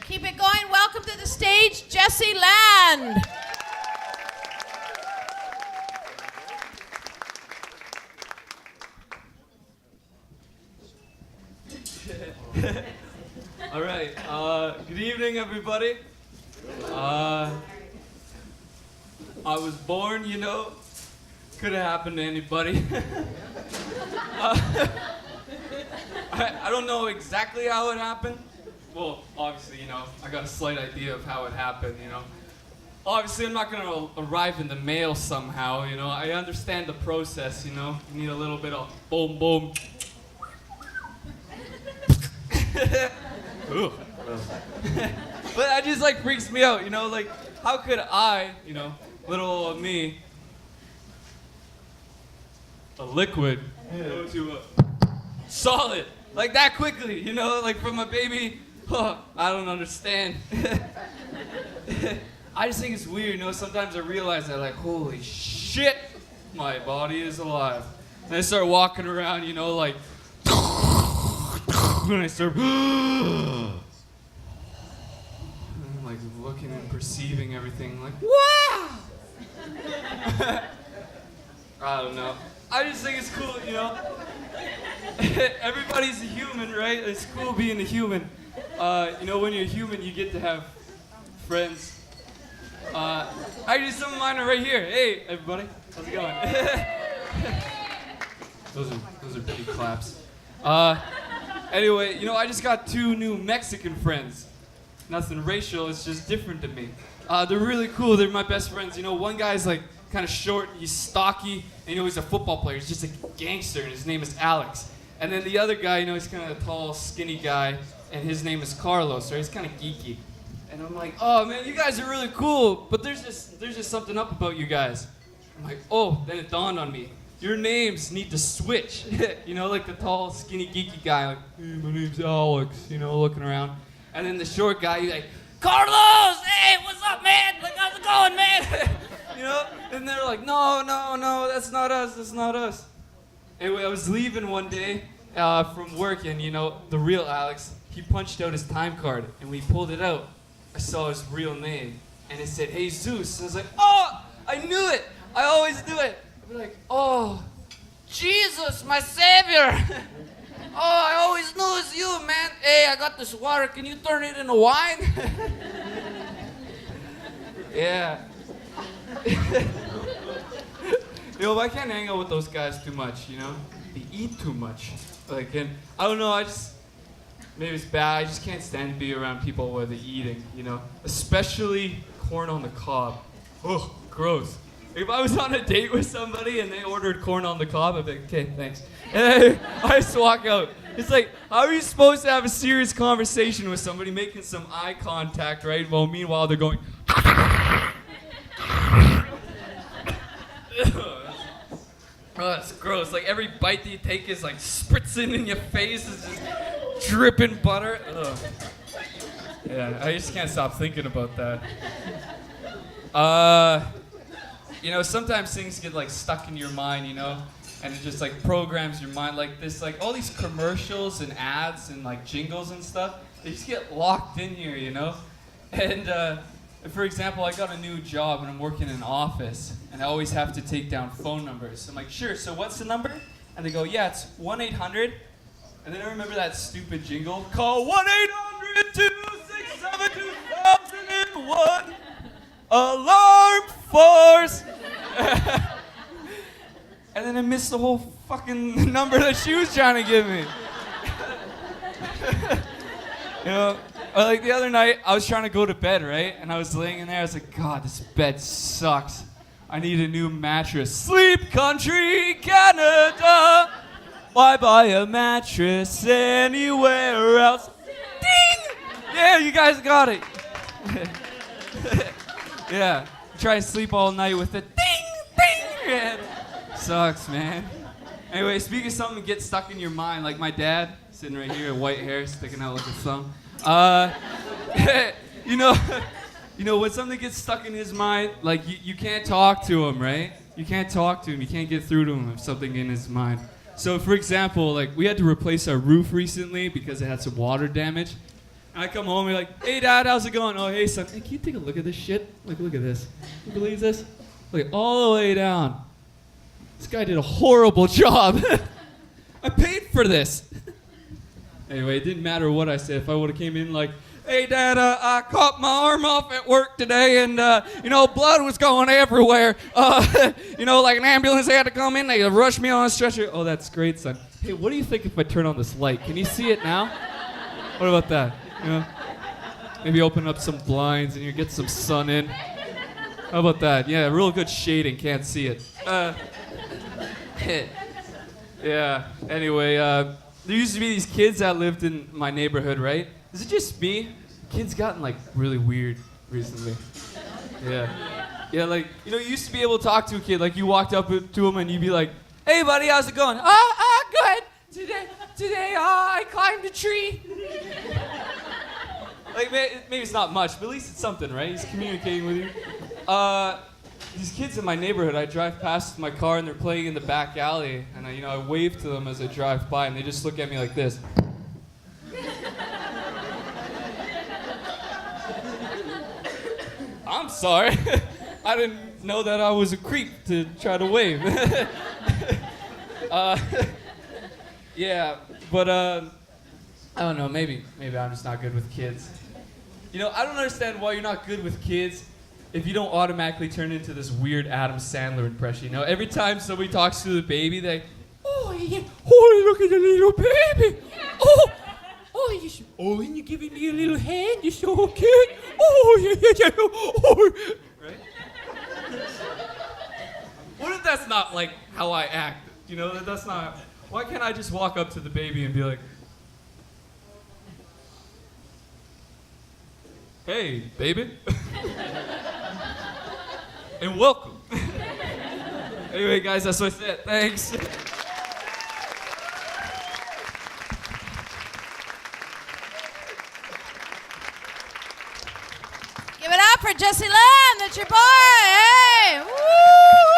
Keep it going. Welcome to the stage, Jesse Land. All right. Good evening, everybody. I was born, could have happened to anybody. I don't know exactly how it happened. Well, obviously, I got a slight idea of how it happened, Obviously, I'm not going to arrive in the mail somehow, I understand the process, You need a little bit of boom, boom. But that just freaks me out, how could I, little old me, a liquid, go to a solid, that quickly, from a baby, I don't understand. I just think it's weird, sometimes I realize that, holy shit, my body is alive. And I start walking around, and I start, and I'm looking and perceiving everything, wow! I don't know. I just think it's cool, Everybody's a human, right? It's cool being a human. When you're a human, you get to have friends. Actually, some of mine are right here. Hey, everybody. How's it going? Those are big claps. Anyway, I just got 2 new Mexican friends. Nothing racial, it's just different to me. They're really cool, they're my best friends. One guy's kind of short, he's stocky, and he's a football player. He's just a gangster, and his name is Alex. And then the other guy, he's kind of a tall, skinny guy, and his name is Carlos, so he's kind of geeky. And I'm like, oh man, you guys are really cool, but there's just something up about you guys. I'm like, oh, then it dawned on me. Your names need to switch. The tall, skinny, geeky guy, hey, my name's Alex, looking around. And then the short guy, he's like, Carlos, hey, what's up, man? How's it going, man? And they're like, no, that's not us. Anyway, I was leaving one day from work, and, the real Alex, he punched out his time card, and when he pulled it out, I saw his real name, and it said, hey, Zeus. And I was like, oh, I knew it. I always knew it. I'd be like, oh, Jesus, my savior. Oh, I always knew it was you, man. Hey, I got this water. Can you turn it into wine? Yeah. I can't hang out with those guys too much, They eat too much. And I don't know, maybe it's bad. I just can't stand to be around people where they're eating, Especially corn on the cob. Ugh, gross. If I was on a date with somebody and they ordered corn on the cob, I'd be like, okay, thanks. And I just walk out. It's how are you supposed to have a serious conversation with somebody making some eye contact, right? Well, meanwhile, they're going... Oh, that's gross. Every bite that you take is spritzing in your face. It's just dripping butter. Ugh. Yeah, I just can't stop thinking about that. Sometimes things get stuck in your mind, and it just programs your mind this. All these commercials and ads and jingles and stuff, they just get locked in here, And for example, I got a new job and I'm working in an office, and I always have to take down phone numbers. I'm like, sure, so what's the number? And they go, yeah, it's 1-800. And then I remember that stupid jingle, call 1-800-267-2001. Alarm force! And then I missed the whole fucking number that she was trying to give me. The other night, I was trying to go to bed, right? And I was laying in there, I was like, God, this bed sucks. I need a new mattress. Sleep Country, Canada. Why buy a mattress anywhere else? Ding! Yeah, you guys got it. Yeah, try to sleep all night with it. Ding, ding. Yeah. Sucks, man. Anyway, speaking of something that gets stuck in your mind, like my dad, sitting right here, white hair sticking out like a thumb. When something gets stuck in his mind, you can't talk to him, right? You can't talk to him. You can't get through to him if something in his mind. So, for example, we had to replace our roof recently because it had some water damage. I come home and you're like, hey, Dad, how's it going? Oh, hey, son. Hey, can you take a look at this shit? Like, look at this. You believe this? Look, all the way down. This guy did a horrible job. I paid for this. Anyway, it didn't matter what I said. If I would have came in like, hey, Dad, I caught my arm off at work today, and, blood was going everywhere. Like an ambulance had to come in. They rushed me on a stretcher. Oh, that's great, son. Hey, what do you think if I turn on this light? Can you see it now? What about that? Maybe open up some blinds and you get some sun in. How about that? Yeah, real good shading. Can't see it. Yeah. Anyway, there used to be these kids that lived in my neighborhood, right? Is it just me? Kids gotten like really weird recently. Yeah. Yeah, like, you used to be able to talk to a kid. Like, you walked up to him and you'd be like, hey, buddy, how's it going? Good. Today, I climbed a tree. Like, maybe it's not much, but at least it's something, right? He's communicating with you. These kids in my neighborhood, I drive past my car and they're playing in the back alley, and I wave to them as I drive by, and they just look at me like this. I'm sorry. I didn't know that I was a creep to try to wave. Yeah, but I don't know, maybe I'm just not good with kids. I don't understand why you're not good with kids if you don't automatically turn into this weird Adam Sandler impression. Every time somebody talks to the baby, they, oh, yeah, oh, look at the little baby. And you're giving me a little hand, you're so cute. Oh, yeah. Oh. Right? What if that's not like how I act? That's not. Why can't I just walk up to the baby and be like, hey, baby. And welcome. Anyway, guys, that's what I said. Thanks. Give it up for Jesse Land. That's your boy. Hey. Woo!